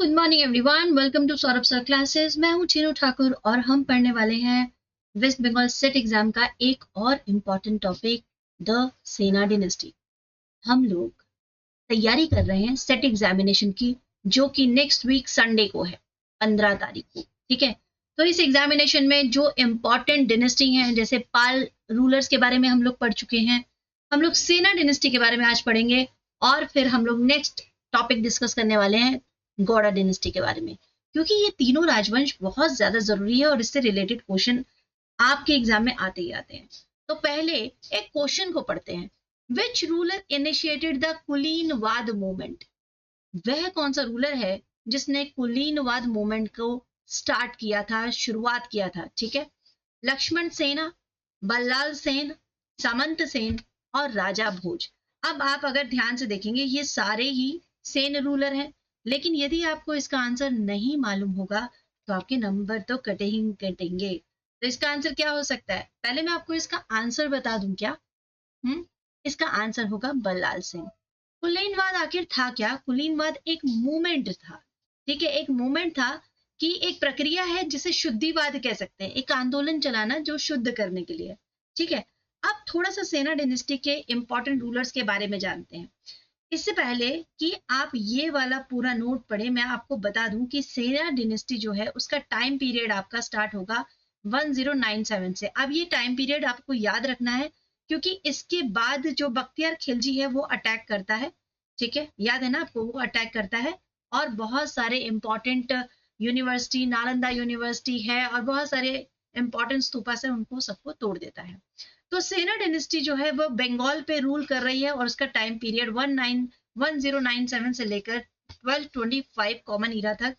Good morning everyone, welcome to Saurabh sir classes. मैं हूं चीनू ठाकुर और हम पढ़ने वाले हैं वेस्ट बंगाल सेट एग्जाम का एक और इम्पॉर्टेंट टॉपिक, द सेना डिनेस्टी। हम लोग तैयारी कर रहे हैं सेट एग्जामिनेशन की, जो कि नेक्स्ट वीक संडे को है, 15 तारीख को। ठीक है, तो इस एग्जामिनेशन में जो इम्पॉर्टेंट डिनेस्टी हैं, जैसे पाल रूलर्स के बारे में हम लोग पढ़ चुके हैं, हम लोग सेना डिनेस्टी के बारे में आज पढ़ेंगे। और फिर हम लोग नेक्स्ट टॉपिक डिस्कस करने वाले हैं गौड़ा डिनेस्टी के बारे में, क्योंकि ये तीनों राजवंश बहुत ज्यादा जरूरी है और इससे रिलेटेड क्वेश्चन आपके एग्जाम में आते ही आते हैं। तो पहले एक क्वेश्चन को पढ़ते हैं। विच रूलर इनिशिएटेड द कुलीनवाद मूवमेंट? वह कौन सा रूलर है जिसने कुलीनवाद मूवमेंट को स्टार्ट किया था, शुरुआत किया था? ठीक है, लक्ष्मण सेन, बल्लाल सेन, सामंत सेन और राजा भोज। अब आप अगर ध्यान से देखेंगे, ये सारे ही सेन रूलर हैं, लेकिन यदि आपको इसका आंसर नहीं मालूम होगा तो आपके नंबर तो कटे ही कटेंगे। तो इसका आंसर क्या हो सकता है? पहले मैं आपको इसका आंसर बता दूं क्या? इसका आंसर होगा बल्लाल सेन। कुलीनवाद आखिर था क्या? कुलीनवाद एक मूवमेंट था। ठीक है, एक मूवमेंट था कि एक प्रक्रिया है जिसे शुद्धिवाद कह सकते हैं, एक आंदोलन चलाना जो शुद्ध करने के लिए। ठीक है, अब थोड़ा सा सेना डिनेस्टी के इंपॉर्टेंट रूलर्स के बारे में जानते हैं। इससे पहले कि आप ये वाला पूरा नोट पढ़े, मैं आपको बता दूं कि सेना डिनेस्टी जो है उसका टाइम पीरियड आपका स्टार्ट होगा 1097 से। अब ये टाइम पीरियड आपको याद रखना है, क्योंकि इसके बाद जो बख्तियार खिलजी है वो अटैक करता है। ठीक है, याद है ना आपको, वो अटैक करता है और बहुत सारे इंपॉर्टेंट यूनिवर्सिटी, नालंदा यूनिवर्सिटी है और बहुत सारे इंपॉर्टेंट स्तूपा से उनको सबको तोड़ देता है। तो सेना डिनेस्टी जो है वो बंगाल पे रूल कर रही है और उसका टाइम पीरियड 1097 से लेकर 1225 कॉमन ईरा तक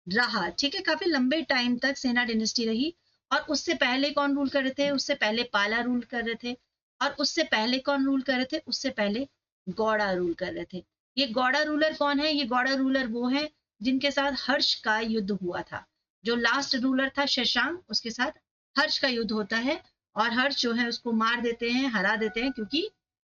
रहा। ठीक है, काफी लंबे टाइम तक सेना डिनेस्टी रही। और उससे पहले कौन रूल कर रहे थे? उससे पहले पाला रूल कर रहे थे। और उससे पहले कौन रूल कर रहे थे? उससे पहले गौड़ा रूल कर रहे थे। ये गौड़ा रूलर कौन है? ये गौड़ा रूलर वो है जिनके साथ हर्ष का युद्ध हुआ था। जो लास्ट रूलर था शशांक, उसके साथ हर्ष का युद्ध होता है और हर्ष जो है उसको मार देते हैं, हरा देते हैं, क्योंकि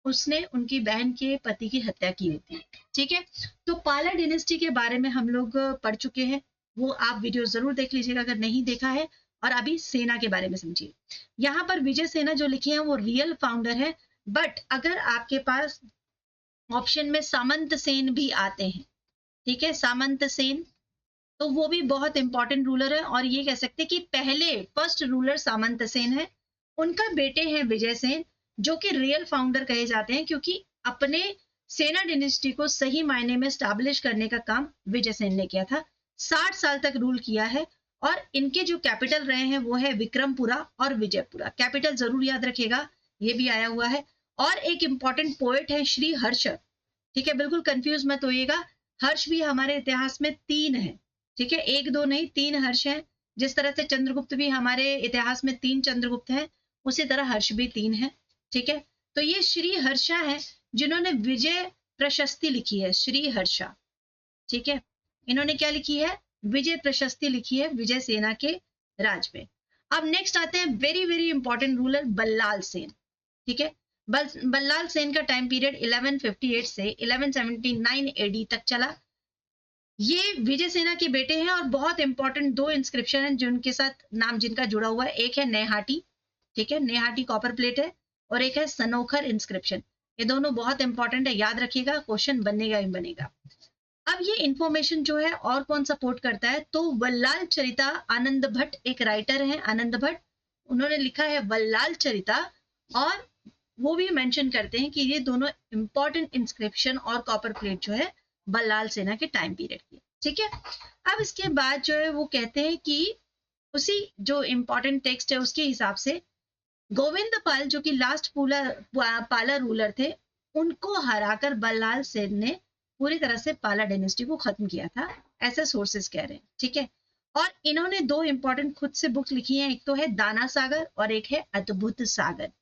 उसने उनकी बहन के पति की हत्या की हुई थी। ठीक है, तो पाला डिनेस्टी के बारे में हम लोग पढ़ चुके हैं, वो आप वीडियो जरूर देख लीजिएगा अगर नहीं देखा है। और अभी सेना के बारे में समझिए। यहाँ पर विजय सेना जो लिखे हैं वो रियल फाउंडर है, बट अगर आपके पास ऑप्शन में सामंत सेन भी आते हैं, ठीक है, सामंत सेन, तो वो भी बहुत इंपॉर्टेंट रूलर है। और ये कह सकते हैं कि पहले फर्स्ट रूलर सामंत सेन है, उनका बेटे हैं विजय सेन, जो कि रियल फाउंडर कहे जाते हैं, क्योंकि अपने सेना डिनेस्टी को सही मायने में स्टैब्लिश करने का काम विजय सेन ने किया था। 60 साल तक रूल किया है और इनके जो कैपिटल रहे हैं वो है विक्रमपुरा और विजयपुरा। कैपिटल जरूर याद रखिएगा, ये भी आया हुआ है। और एक इंपॉर्टेंट पोएट है श्री हर्ष। ठीक है, बिल्कुल कंफ्यूज मत होइएगा, हर्ष भी हमारे इतिहास में 3 है। ठीक है, 1 2 नहीं, 3 हर्ष है। जिस तरह से चंद्रगुप्त भी हमारे इतिहास में 3 चंद्रगुप्त हैं, उसी तरह हर्ष भी 3 है। ठीक है, तो ये श्री हर्षा है जिन्होंने विजय प्रशस्ति लिखी है, श्री हर्षा। ठीक है, इन्होंने क्या लिखी है? विजय प्रशस्ति लिखी है विजय सेना के राज में। अब नेक्स्ट आते हैं very very important ruler Ballal Sen. ठीक है, बल्लाल सेन का टाइम पीरियड 1158 से 1179 एडी तक चला। ये विजय सेना के बेटे हैं और बहुत इंपॉर्टेंट 2 इंस्क्रिप्शन हैं जिनके साथ नाम जिनका जुड़ा हुआ है। एक है नेहाटी, ठीक है, नेहाटी कॉपर प्लेट है, और एक है सनोखर इंस्क्रिप्शन। ये दोनों बहुत इंपॉर्टेंट है, याद रखिएगा, क्वेश्चन बनेगा ही बनेगा। अब ये इंफॉर्मेशन जो है और कौन सपोर्ट करता है? तो वल्लाल चरिता, आनंद भट्ट एक राइटर है, आनंद भट्ट, उन्होंने लिखा है वल्लाल चरिता। और वो भी मेंशन करते हैं कि ये दोनों इंपॉर्टेंट इंस्क्रिप्शन और कॉपर प्लेट जो है बल्लाल सेना के टाइम पीरियड की। ठीक है, अब इसके बाद जो है वो कहते हैं कि उसी जो इंपॉर्टेंट टेक्स्ट है उसके हिसाब से गोविंद पाल, जो कि लास्ट पाला रूलर थे, उनको हराकर बल्लाल सेन ने पूरी तरह से पाला डायनेस्टी को खत्म किया था, ऐसे सोर्सेस कह रहे हैं। ठीक है, और इन्होंने 2 इंपॉर्टेंट खुद से बुक लिखी हैं, एक तो है दाना सागर और एक है अद्भुत सागर।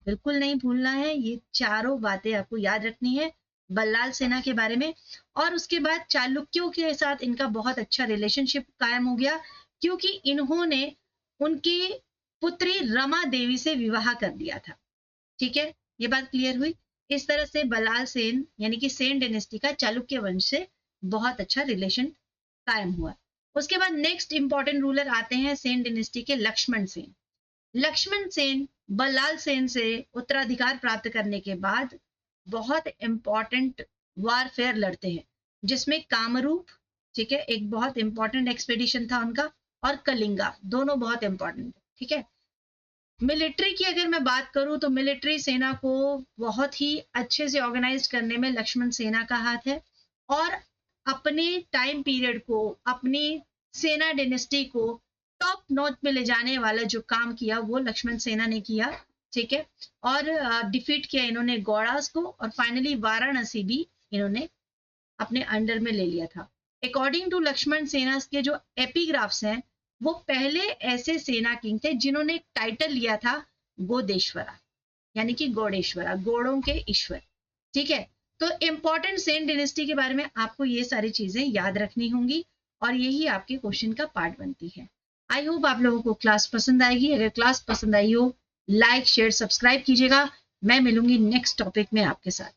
बिल्कुल नहीं भूलना है, ये चारों बातें आपको याद रखनी है बल्लाल सेना के बारे में। और उसके बाद चालुक्यों के साथ इनका बहुत अच्छा रिलेशनशिप कायम हो गया, क्योंकि इन्होंने उनकी पुत्री रमा देवी से विवाह कर दिया था। ठीक है, ये बात क्लियर हुई। इस तरह से बल्लाल सेन यानी कि सेन डायनेस्टी का चालुक्य वंश से बहुत अच्छा रिलेशन कायम हुआ। उसके बाद नेक्स्ट इंपॉर्टेंट रूलर आते हैं सेन डिनेस्टी के लक्ष्मण सेन। लक्ष्मण सेन बल्लाल सेन से उत्तराधिकार प्राप्त करने के बाद बहुत इंपॉर्टेंट वारफेयर लड़ते हैं, जिसमें कामरूप, ठीक है, एक बहुत इंपॉर्टेंट एक्सपेडिशन था उनका, और कलिंगा, दोनों बहुत इंपॉर्टेंट, ठीक है। मिलिट्री की अगर मैं बात करूं तो मिलिट्री सेना को बहुत ही अच्छे से ऑर्गेनाइज करने में लक्ष्मण सेना का हाथ है, और अपने टाइम पीरियड को, अपनी सेना डिनेस्टी को टॉप नॉच पे ले जाने वाला जो काम किया वो लक्ष्मण सेना ने किया, ठीक है। और डिफीट किया इन्होंने गौड़ास को, और फाइनली वाराणसी भी इन्होंने अपने अंडर में ले लिया था। अकॉर्डिंग टू लक्ष्मण सेना के जो एपिग्राफ्स हैं, वो पहले ऐसे सेना किंग थे जिन्होंने एक टाइटल लिया था गोदेश्वरा, यानी कि गौड़ेश्वरा, घोड़ों के ईश्वर, ठीक है। तो इंपॉर्टेंट सेन डिनेस्टी के बारे में आपको ये सारी चीजें याद रखनी होंगी, और यही आपके क्वेश्चन का पार्ट बनती है। आई होप आप लोगों को क्लास पसंद आएगी। अगर क्लास पसंद आई हो, लाइक शेयर सब्सक्राइब कीजिएगा। मैं मिलूंगी नेक्स्ट टॉपिक में आपके साथ।